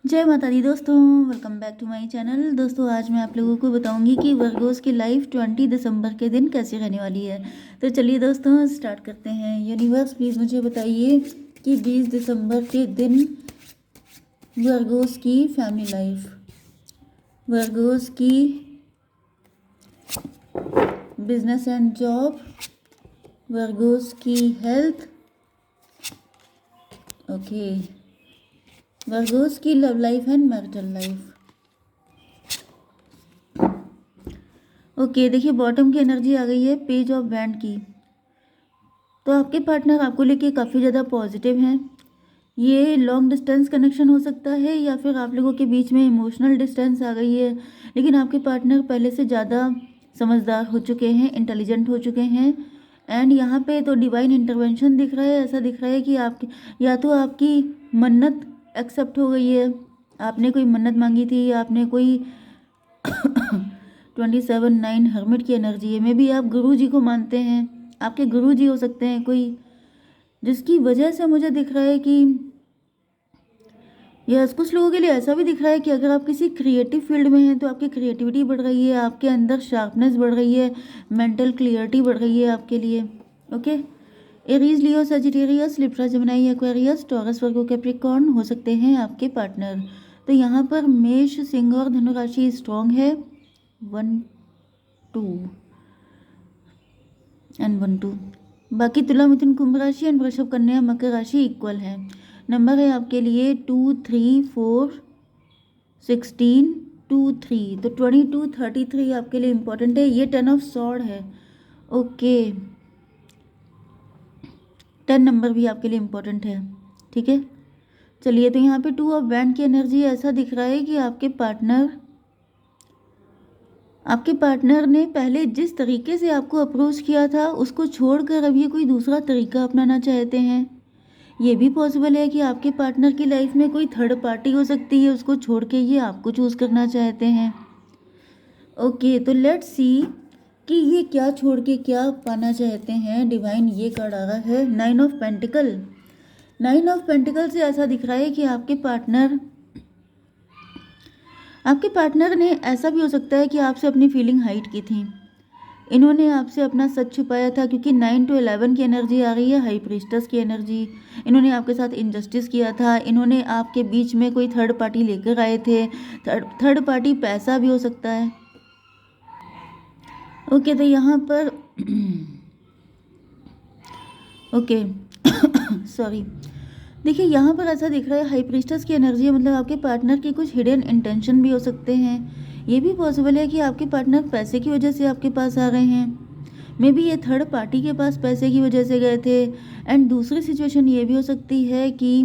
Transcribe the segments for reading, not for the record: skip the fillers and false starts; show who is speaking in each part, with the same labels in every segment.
Speaker 1: जय माता दी दोस्तों, welcome back to my channel. दोस्तों आज मैं आप लोगों को बताऊंगी कि वर्गोस की लाइफ 20 दिसंबर के दिन कैसी रहने वाली है। तो चलिए दोस्तों स्टार्ट करते हैं। यूनिवर्स प्लीज़ मुझे बताइए कि 20 दिसंबर के दिन वर्गोस की फैमिली लाइफ, वर्गोस की बिजनेस एंड जॉब, वर्गोस की हेल्थ, ओके, वर्गोस की love life and marital life. Okay देखिए बॉटम की एनर्जी आ गई है पेज ऑफ बैंड की। तो आपके पार्टनर आपको लेके काफ़ी ज़्यादा पॉजिटिव हैं। ये लॉन्ग डिस्टेंस कनेक्शन हो सकता है या फिर आप लोगों के बीच में इमोशनल डिस्टेंस आ गई है, लेकिन आपके पार्टनर पहले से ज़्यादा समझदार हो चुके हैं, इंटेलिजेंट हो चुके हैं। एंड यहाँ पे तो डिवाइन इंटरवेंशन दिख रहा है। ऐसा दिख रहा है कि आपकी या तो आपकी मन्नत एक्सेप्ट हो गई है, आपने कोई मन्नत मांगी थी, आपने कोई 27/9 हर्मिट की एनर्जी है। मे बी आप गुरु जी को मानते हैं, आपके गुरु जी हो सकते हैं कोई, जिसकी वजह से मुझे दिख रहा है कि यस कुछ लोगों के लिए ऐसा भी दिख रहा है कि अगर आप किसी क्रिएटिव फील्ड में हैं तो आपकी क्रिएटिविटी बढ़ रही है, आपके अंदर शार्पनेस बढ़ रही है, मेंटल क्लियरिटी बढ़ रही है आपके लिए। Okay, Aries, Leo, Sagittarius, Libra, Gemini, Aquarius, Taurus, Virgo, Capricorn हो सकते हैं आपके पार्टनर। तो यहाँ पर मेष, सिंह और धनु राशि स्ट्रॉन्ग है, 1 2 एंड 1 2। बाकी तुला, मिथुन, कुंभ राशि एंड वृषभ, कन्या, मकर राशि इक्वल है। नंबर है आपके लिए 2 3 4 16 2 3। तो 22 33 आपके लिए इम्पोर्टेंट है। ये 10 ऑफ सॉर्ड है। ओके, 10 नंबर भी आपके लिए इम्पोर्टेंट है। ठीक है, चलिए तो यहाँ पे 2 ऑफ बैंड की एनर्जी ऐसा दिख रहा है कि आपके पार्टनर ने पहले जिस तरीके से आपको अप्रोच किया था उसको छोड़कर अब ये कोई दूसरा तरीका अपनाना चाहते हैं। ये भी पॉसिबल है कि आपके पार्टनर की लाइफ में कोई थर्ड पार्टी हो सकती है, उसको छोड़ के ये आपको चूज़ करना चाहते हैं। ओके, तो लेट्स सी कि ये क्या छोड़ के क्या पाना चाहते हैं। डिवाइन ये कार्ड आ रहा है 9 ऑफ पेंटिकल। 9 ऑफ पेंटिकल से ऐसा दिख रहा है कि आपके पार्टनर ने ऐसा भी हो सकता है कि आपसे अपनी फीलिंग हाइड की थी। इन्होंने आपसे अपना सच छुपाया था क्योंकि 9 to 11 की एनर्जी आ रही है, हाई प्रीस्टस की एनर्जी। इन्होंने आपके साथ इनजस्टिस किया था, इन्होंने आपके बीच में कोई थर्ड पार्टी लेकर आए थे। थर्ड पार्टी पैसा भी हो सकता है। ओके, तो यहाँ पर ओके सॉरी, देखिए यहाँ पर ऐसा दिख रहा है हाई प्रीस्टस की एनर्जी है, मतलब आपके पार्टनर की कुछ हिडन इंटेंशन भी हो सकते हैं। ये भी पॉसिबल है कि आपके पार्टनर पैसे की वजह से आपके पास आ रहे हैं। मे बी ये थर्ड पार्टी के पास पैसे की वजह से गए थे। एंड दूसरी सिचुएशन ये भी हो सकती है कि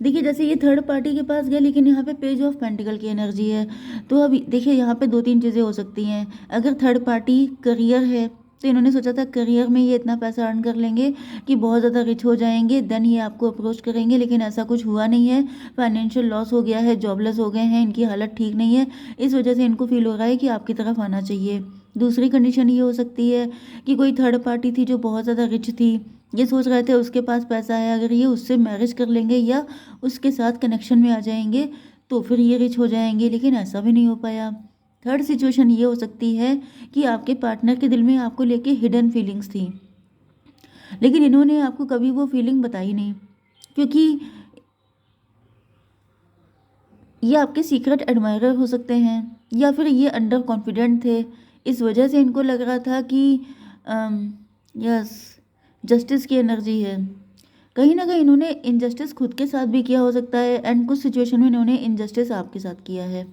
Speaker 1: देखिए जैसे ये थर्ड पार्टी के पास गए, लेकिन यहाँ पे पेज ऑफ पेंटिकल की एनर्जी है। तो अब देखिए यहाँ पे 2-3 चीज़ें हो सकती हैं। अगर थर्ड पार्टी करियर है तो इन्होंने सोचा था करियर में ये इतना पैसा अर्न कर लेंगे कि बहुत ज़्यादा रिच हो जाएंगे, देन ये आपको अप्रोच करेंगे, लेकिन ऐसा कुछ हुआ नहीं है। फाइनेंशियल लॉस हो गया है, जॉबलेस हो गए हैं, इनकी हालत ठीक नहीं है, इस वजह से इनको फील हो रहा है कि आपकी तरफ आना चाहिए। दूसरी कंडीशन ये हो सकती है कि कोई थर्ड पार्टी थी जो बहुत ज़्यादा रिच थी, ये सोच रहे थे उसके पास पैसा है, अगर ये उससे मैरिज कर लेंगे या उसके साथ कनेक्शन में आ जाएंगे तो फिर ये रिच हो जाएंगे, लेकिन ऐसा भी नहीं हो पाया। थर्ड सिचुएशन ये हो सकती है कि आपके पार्टनर के दिल में आपको लेके हिडन फीलिंग्स थी, लेकिन इन्होंने आपको कभी वो फीलिंग बताई नहीं, क्योंकि ये आपके सीक्रेट एडमायरर हो सकते हैं या फिर ये अंडर कॉन्फिडेंट थे। इस वजह से इनको लग रहा था कि यस जस्टिस की एनर्जी है। कहीं ना कहीं इन्होंने इनजस्टिस खुद के साथ भी किया हो सकता है, एंड कुछ सिचुएशन में इन्होंने इनजस्टिस आपके साथ किया है।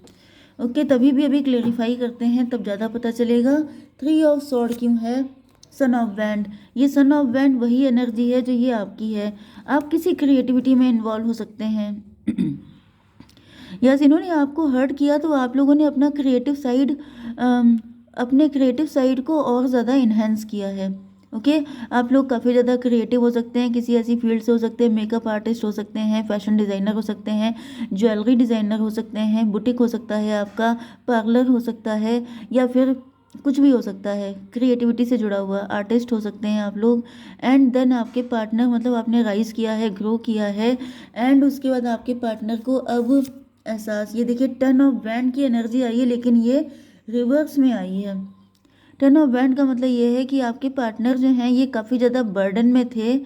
Speaker 1: ओके, तभी भी अभी क्लेरिफाई करते हैं तब ज़्यादा पता चलेगा। 3 ऑफ सॉर्ड क्यों है? Son of band. ये सन ऑफ बैंड वही एनर्जी है जो ये आपकी है। आप किसी क्रिएटिविटी में इन्वॉल्व हो सकते हैं। यस, इन्होंने आपको हर्ट किया तो आप लोगों ने अपने क्रिएटिव साइड को और ज़्यादा इन्हेंस किया है। ओके, आप लोग काफ़ी ज़्यादा क्रिएटिव हो सकते हैं, किसी ऐसी फील्ड से हो सकते हैं, मेकअप आर्टिस्ट हो सकते हैं, फैशन डिज़ाइनर हो सकते हैं, ज्वेलरी डिज़ाइनर हो सकते हैं, बुटीक हो सकता है आपका, पार्लर हो सकता है, या फिर कुछ भी हो सकता है क्रिएटिविटी से जुड़ा हुआ, आर्टिस्ट हो सकते हैं आप लोग। एंड देन आपके पार्टनर, मतलब आपने राइज किया है, ग्रो किया है, एंड उसके बाद आपके पार्टनर को अब एहसास। ये देखिए 10 ऑफ बैंड की एनर्जी आई है, लेकिन ये रिवर्स में आई है। 10 ऑफ बैंड का मतलब ये है कि आपके पार्टनर जो हैं ये काफ़ी ज़्यादा बर्डन में थे।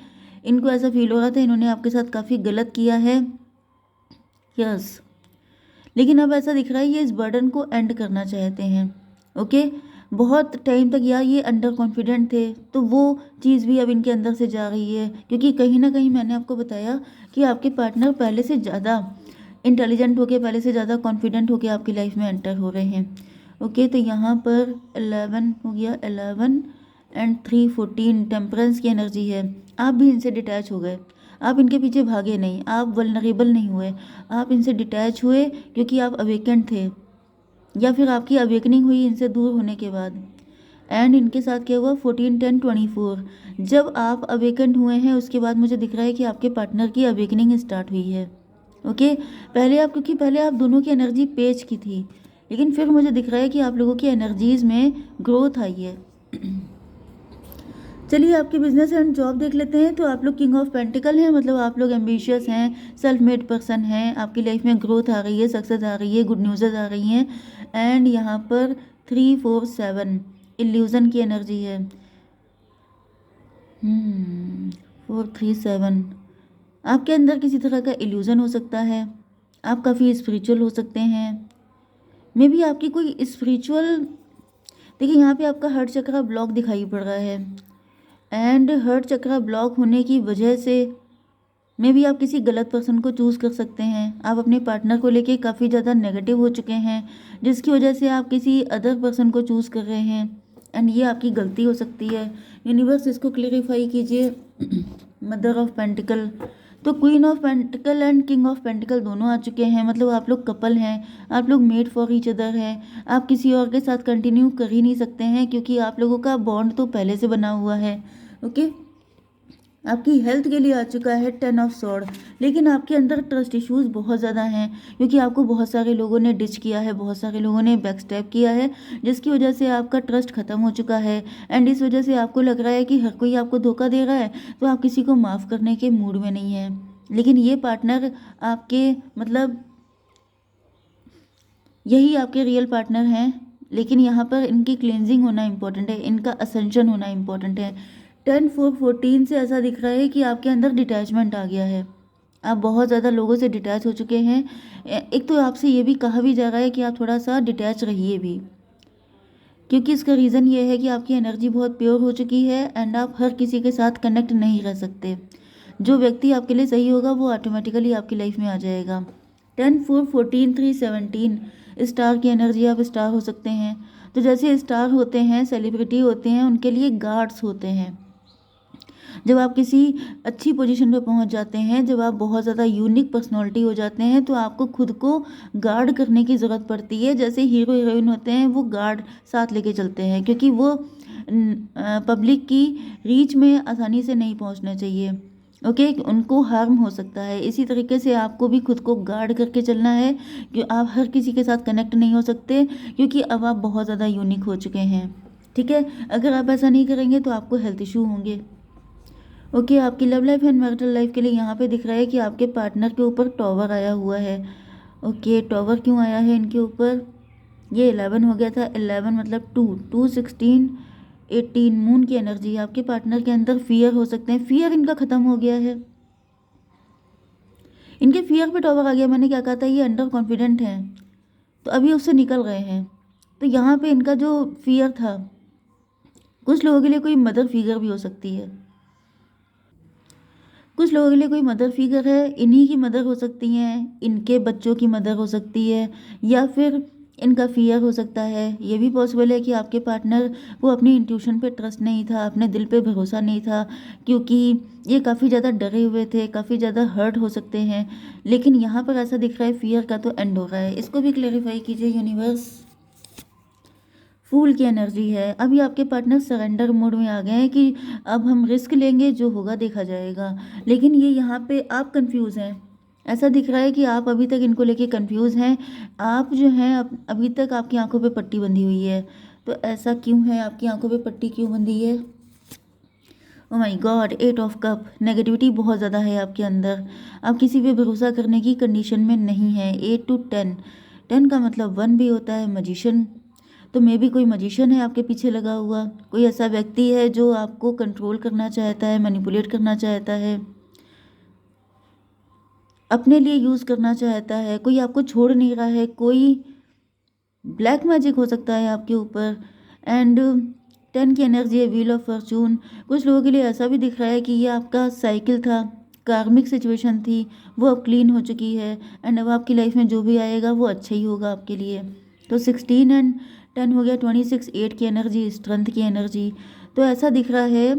Speaker 1: इनको ऐसा फील हो रहा था इन्होंने आपके साथ काफ़ी गलत किया है। यस, लेकिन अब ऐसा दिख रहा है ये इस बर्डन को एंड करना चाहते हैं। ओके, बहुत टाइम तक या ये अंडर कॉन्फिडेंट थे, तो वो चीज़ भी अब इनके अंदर से जा रही है, क्योंकि कहीं ना कहीं मैंने आपको बताया कि आपके पार्टनर पहले से ज़्यादा इंटेलिजेंट होके, पहले से ज़्यादा कॉन्फिडेंट होके आपकी लाइफ में एंटर हो रहे हैं। ओके, तो यहाँ पर 11 हो गया, 11 एंड 3 14 टेम्परेंस की एनर्जी है। आप भी इनसे डिटैच हो गए, आप इनके पीछे भागे नहीं, आप वल्नरेबल नहीं हुए, आप इनसे डिटैच हुए क्योंकि आप अवेकेंड थे, या फिर आपकी अवेकनिंग हुई इनसे दूर होने के बाद। एंड इनके साथ क्या हुआ, 14 10 24। जब आप अवेकेंड हुए हैं उसके बाद मुझे दिख रहा है कि आपके पार्टनर की अवेकनिंग स्टार्ट हुई है। ओके, पहले आप, क्योंकि पहले आप दोनों की एनर्जी पेज की थी, लेकिन फिर मुझे दिख रहा है कि आप लोगों की एनर्जीज में ग्रोथ आई है। चलिए आपके बिजनेस एंड जॉब देख लेते हैं। तो आप लोग किंग ऑफ पेंटिकल हैं, मतलब आप लोग एम्बिशियस हैं, सेल्फ मेड पर्सन हैं, आपकी लाइफ में ग्रोथ आ रही है, सक्सेस आ रही है, गुड न्यूज़ आ रही हैं। एंड यहाँ पर 3 4 7 इल्यूज़न की एनर्जी है। 4 3 7 आपके अंदर किसी तरह का इल्यूज़न हो सकता है, आप काफ़ी स्पिरिचुअल हो सकते हैं, मे बी आपकी कोई स्पिरिचुअल, देखिए यहाँ पे आपका हार्ट चक्र ब्लॉक दिखाई पड़ रहा है। एंड हार्ट चक्र ब्लॉक होने की वजह से मे बी आप किसी गलत पर्सन को चूज़ कर सकते हैं। आप अपने पार्टनर को लेके काफ़ी ज़्यादा नेगेटिव हो चुके हैं, जिसकी वजह से आप किसी अदर पर्सन को चूज़ कर रहे हैं, एंड ये आपकी गलती हो सकती है। यूनिवर्स इसको क्लेरिफाई कीजिए। मदर ऑफ पेंटिकल, तो queen of pentacle and king of pentacle दोनों आ चुके हैं, मतलब आप लोग कपल हैं, आप लोग मेड फॉर ईच अदर हैं। आप किसी और के साथ कंटिन्यू कर ही नहीं सकते हैं, क्योंकि आप लोगों का बॉन्ड तो पहले से बना हुआ है। ओके, आपकी हेल्थ के लिए आ चुका है 10 ऑफ सॉर्ड, लेकिन आपके अंदर ट्रस्ट इश्यूज बहुत ज़्यादा हैं, क्योंकि आपको बहुत सारे लोगों ने डिच किया है, बहुत सारे लोगों ने बैक स्टेप किया है, जिसकी वजह से आपका ट्रस्ट खत्म हो चुका है। एंड इस वजह से आपको लग रहा है कि हर कोई आपको धोखा दे रहा है, तो आप किसी को माफ़ करने के मूड में नहीं है। लेकिन ये पार्टनर आपके, मतलब यही आपके रियल पार्टनर हैं, लेकिन यहाँ पर इनकी क्लेंजिंग होना इंपॉर्टेंट है, इनका असेंशन होना इंपॉर्टेंट है। 10 4 14 से ऐसा दिख रहा है कि आपके अंदर डिटैचमेंट आ गया है, आप बहुत ज़्यादा लोगों से डिटैच हो चुके हैं। एक तो आपसे ये भी कहा भी जा रहा है कि आप थोड़ा सा डिटैच रहिए भी, क्योंकि इसका रीज़न ये है कि आपकी एनर्जी बहुत प्योर हो चुकी है, एंड आप हर किसी के साथ कनेक्ट नहीं रह सकते। जो व्यक्ति आपके लिए सही होगा वो ऑटोमेटिकली आपकी लाइफ में आ जाएगा। 10 4 14 3 17 स्टार की एनर्जी, आप स्टार हो सकते हैं। तो जैसे स्टार होते हैं, सेलिब्रिटी होते हैं, उनके लिए गार्ड्स होते हैं। जब आप किसी अच्छी पोजीशन पे पहुंच जाते हैं, जब आप बहुत ज़्यादा यूनिक पर्सनालिटी हो जाते हैं, तो आपको खुद को गार्ड करने की ज़रूरत पड़ती है। जैसे हीरो हीरोइन होते हैं, वो गार्ड साथ लेके चलते हैं, क्योंकि वो पब्लिक की रीच में आसानी से नहीं पहुंचना चाहिए। ओके, उनको हार्म हो सकता है। इसी तरीके से आपको भी खुद को गार्ड करके चलना है, कि आप हर किसी के साथ कनेक्ट नहीं हो सकते, क्योंकि अब आप बहुत ज़्यादा यूनिक हो चुके हैं। ठीक है, अगर आप ऐसा नहीं करेंगे तो आपको हेल्थ इशू होंगे। ओके, आपकी love life and marital life के लिए यहाँ पे दिख रहा है कि आपके पार्टनर के ऊपर टॉवर आया हुआ है। ओके, टॉवर क्यों आया है इनके ऊपर, ये 11 हो गया था, 11 मतलब 2 2 16 18 मून की एनर्जी। आपके पार्टनर के अंदर फियर हो सकते हैं, फियर इनका ख़त्म हो गया है, इनके फियर पे टॉवर आ गया। मैंने क्या कहा था, ये अंडर कॉन्फिडेंट हैं, तो अभी उससे निकल गए हैं। तो यहाँ पे इनका जो फियर था, कुछ लोगों के लिए कोई मदर फिगर भी हो सकती है, कुछ लोगों के लिए कोई मदर फिगर है, इन्हीं की मदर हो सकती हैं, इनके बच्चों की मदर हो सकती है, या फिर इनका फियर हो सकता है। ये भी पॉसिबल है कि आपके पार्टनर को अपनी इंट्यूशन पे ट्रस्ट नहीं था, अपने दिल पे भरोसा नहीं था, क्योंकि ये काफ़ी ज़्यादा डरे हुए थे, काफ़ी ज़्यादा हर्ट हो सकते हैं। लेकिन यहाँ पर ऐसा दिख रहा है फियर का तो एंड हो रहा है, इसको भी क्लेरिफाई कीजिए यूनिवर्स। फूल की एनर्जी है, अभी आपके पार्टनर सरेंडर मोड में आ गए हैं कि अब हम रिस्क लेंगे, जो होगा देखा जाएगा। लेकिन ये यहाँ पे आप कंफ्यूज हैं, ऐसा दिख रहा है कि आप अभी तक इनको लेके कंफ्यूज हैं। आप जो हैं अभी तक आपकी आंखों पे पट्टी बंधी हुई है। तो ऐसा क्यों है, आपकी आंखों पे पट्टी क्यों बंधी है? Oh my God, 8 of cup, negativity बहुत ज़्यादा है आपके अंदर। आप किसी पे भरोसा करने की कंडीशन में नहीं है। 8 to 10, 10 का मतलब 1 भी होता है, मजिशियन। तो मे भी कोई मजिशियन है आपके पीछे लगा हुआ, कोई ऐसा व्यक्ति है जो आपको कंट्रोल करना चाहता है, मैनिपुलेट करना चाहता है, अपने लिए यूज़ करना चाहता है, कोई आपको छोड़ नहीं रहा है, कोई ब्लैक मैजिक हो सकता है आपके ऊपर। एंड 10 की एनर्जी है, व्हील ऑफ फॉर्चून। कुछ लोगों के लिए ऐसा भी दिख रहा है कि ये आपका साइकिल था, कार्मिक सिचुएशन थी, वो अब क्लीन हो चुकी है। एंड अब आपकी लाइफ में जो भी आएगा वो अच्छा ही होगा आपके लिए। तो 16 एंड 10 हो गया 26, 8 की एनर्जी, स्ट्रेंथ की एनर्जी। तो ऐसा दिख रहा है,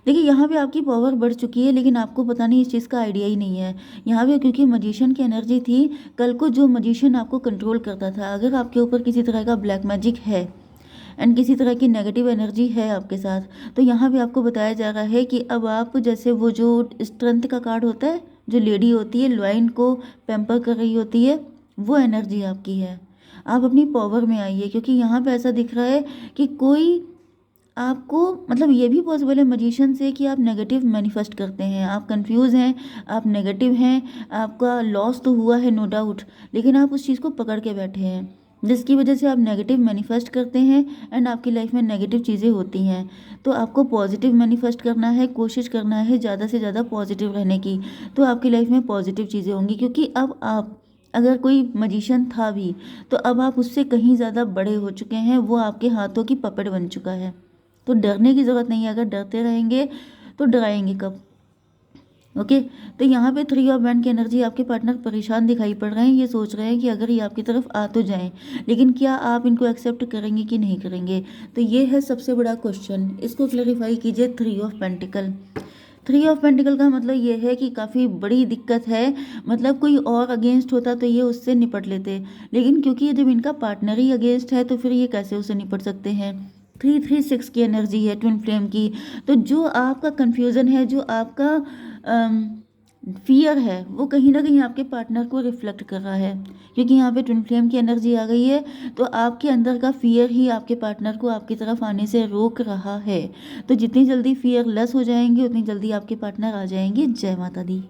Speaker 1: देखिए यहाँ पे आपकी पावर बढ़ चुकी है, लेकिन आपको पता नहीं, इस चीज़ का आइडिया ही नहीं है। यहाँ पे क्योंकि मजिशियन की एनर्जी थी, कल को जो मजिशियन आपको कंट्रोल करता था, अगर आपके ऊपर किसी तरह का ब्लैक मैजिक है एंड किसी तरह की नेगेटिव एनर्जी है आपके साथ, तो यहाँ पे आपको बताया जा रहा है कि अब आप, जैसे वो जो स्ट्रेंथ का कार्ड होता है, जो लेडी होती है लॉइन को पैम्पर कर रही होती है, वो एनर्जी आपकी है। आप अपनी पावर में आइए, क्योंकि यहाँ पे ऐसा दिख रहा है कि कोई आपको, मतलब ये भी पॉसिबल है मजिशियन से कि आप नेगेटिव मैनिफेस्ट करते हैं, आप कंफ्यूज हैं, आप नेगेटिव हैं, आपका लॉस तो हुआ है नो डाउट, लेकिन आप उस चीज़ को पकड़ के बैठे हैं, जिसकी वजह से आप नेगेटिव मैनिफेस्ट करते हैं एंड आपकी लाइफ में नेगेटिव चीज़ें होती हैं। तो आपको पॉजिटिव मैनिफेस्ट करना है, कोशिश करना है ज़्यादा से ज़्यादा पॉजिटिव रहने की, तो आपकी लाइफ में पॉजिटिव चीज़ें होंगी। क्योंकि अब आप, अगर कोई मजिशियन था भी, तो अब आप उससे कहीं ज़्यादा बड़े हो चुके हैं, वो आपके हाथों की पपेट बन चुका है। तो डरने की ज़रूरत नहीं है, अगर डरते रहेंगे तो डराएंगे कब। ओके। तो यहाँ पे 3 ऑफ वैंड की एनर्जी, आपके पार्टनर परेशान दिखाई पड़ रहे हैं, ये सोच रहे हैं कि अगर ये आपकी तरफ आ तो जाएं, लेकिन क्या आप इनको एक्सेप्ट करेंगे कि नहीं करेंगे, तो ये है सबसे बड़ा क्वेश्चन। इसको क्लैरिफाई कीजिए। 3 ऑफ पेंटिकल, 3 ऑफ पेंटिकल का मतलब ये है कि काफ़ी बड़ी दिक्कत है, मतलब कोई और अगेंस्ट होता तो ये उससे निपट लेते, लेकिन क्योंकि जब इनका पार्टनर ही अगेंस्ट है तो फिर ये कैसे उससे निपट सकते हैं। 3 3 6 की एनर्जी है, ट्विन फ्लेम की। तो जो आपका कंफ्यूजन है, जो आपका फियर है, वो कहीं ना कहीं आपके पार्टनर को रिफ्लेक्ट कर रहा है, क्योंकि यहाँ पे ट्विन फ्लेम की एनर्जी आ गई है। तो आपके अंदर का फियर ही आपके पार्टनर को आपकी तरफ आने से रोक रहा है। तो जितनी जल्दी फियर लेस हो जाएंगे, उतनी जल्दी आपके पार्टनर आ जाएंगे। जय माता दी।